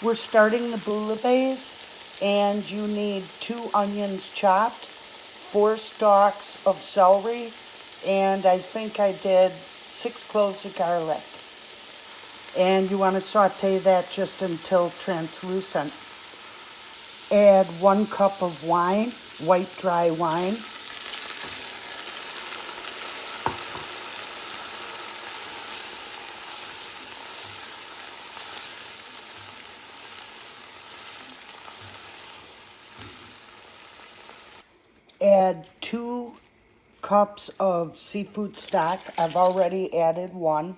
We're starting the bouillabaisse, and you need 2 onions chopped, 4 stalks of celery, and I think I did 6 cloves of garlic. And you want to saute that just until translucent. Add 1 cup of wine, white dry wine. Add 2 cups of seafood stock. I've already added 1.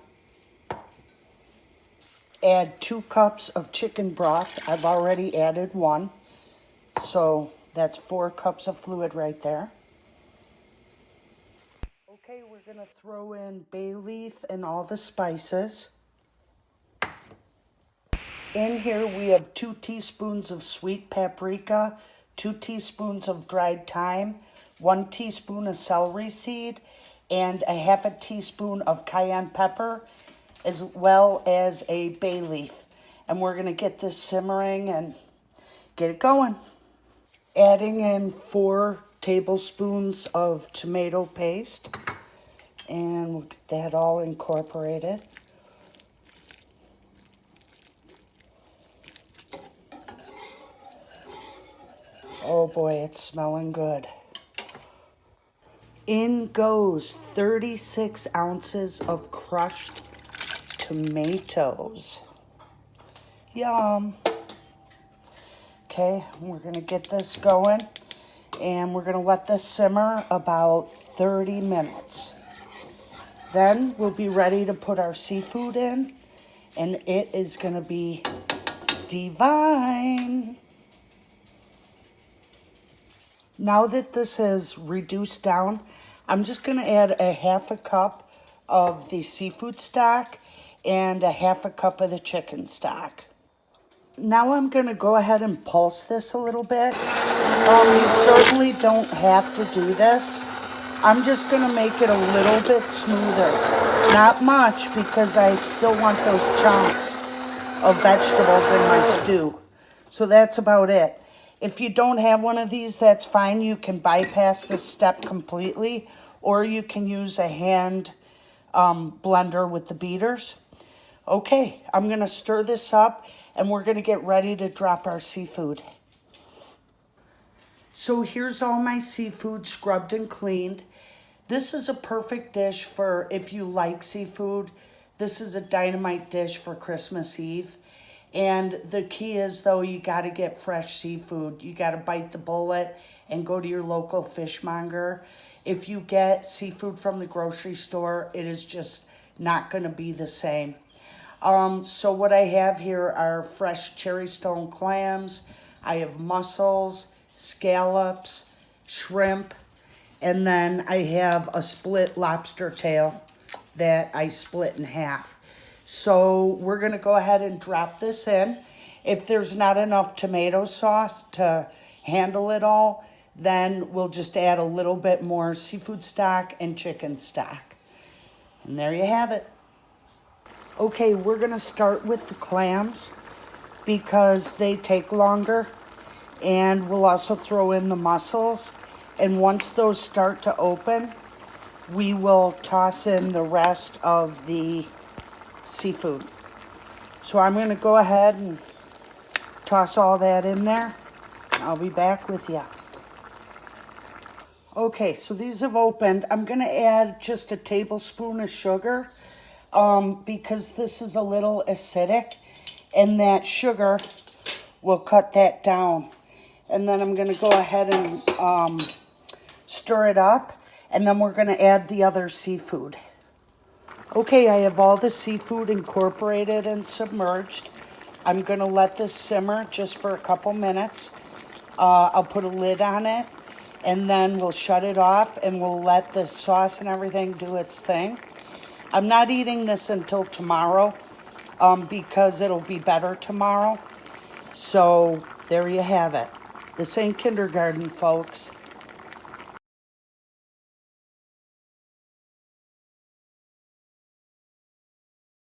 Add 2 cups of chicken broth. I've already added 1. So that's 4 cups of fluid right there. Okay, we're going to throw in bay leaf and all the spices. In here we have 2 teaspoons of sweet paprika, 2 teaspoons of dried thyme, 1 teaspoon of celery seed, and a half a teaspoon of cayenne pepper, as well as a bay leaf. And we're going to get this simmering and get it going. Adding in 4 tablespoons of tomato paste, and we'll get that all incorporated. Oh boy, it's smelling good. In goes 36 ounces of crushed tomatoes. Yum. Okay, we're gonna get this going, and we're gonna let this simmer about 30 minutes. Then we'll be ready to put our seafood in, and it is gonna be divine. Now that this has reduced down, I'm just going to add a half a cup of the seafood stock and a half a cup of the chicken stock. Now I'm going to go ahead and pulse this a little bit. You certainly don't have to do this. I'm just going to make it a little bit smoother. Not much, because I still want those chunks of vegetables in my stew. So that's about it. If you don't have one of these, that's fine. You can bypass this step completely, or you can use a hand blender with the beaters. Okay, I'm going to stir this up, and we're going to get ready to drop our seafood. So here's all my seafood scrubbed and cleaned. This is a perfect dish for if you like seafood. This is a dynamite dish for Christmas Eve. And the key is, though, you got to get fresh seafood. You got to bite the bullet and go to your local fishmonger. If you get seafood from the grocery store, it is just not going to be the same. So what I have here are fresh cherry stone clams. I have mussels, scallops, shrimp, and then I have a split lobster tail that I split in half. So we're going to go ahead and drop this in. If there's not enough tomato sauce to handle it all, then we'll just add a little bit more seafood stock and chicken stock. And there you have it. Okay, we're going to start with the clams because they take longer. And we'll also throw in the mussels. And once those start to open, we will toss in the rest of the seafood. So I'm going to go ahead and toss all that in there. I'll be back with you. Okay, so these have opened. I'm going to add just a tablespoon of sugar because this is a little acidic, and that sugar will cut that down. And then I'm going to go ahead and stir it up, and then we're going to add the other seafood. Okay, I have all the seafood incorporated and submerged. I'm going to let this simmer just for a couple minutes. I'll put a lid on it, and then we'll shut it off, and we'll let the sauce and everything do its thing. I'm not eating this until tomorrow because it'll be better tomorrow. So there you have it. This ain't kindergarten, folks.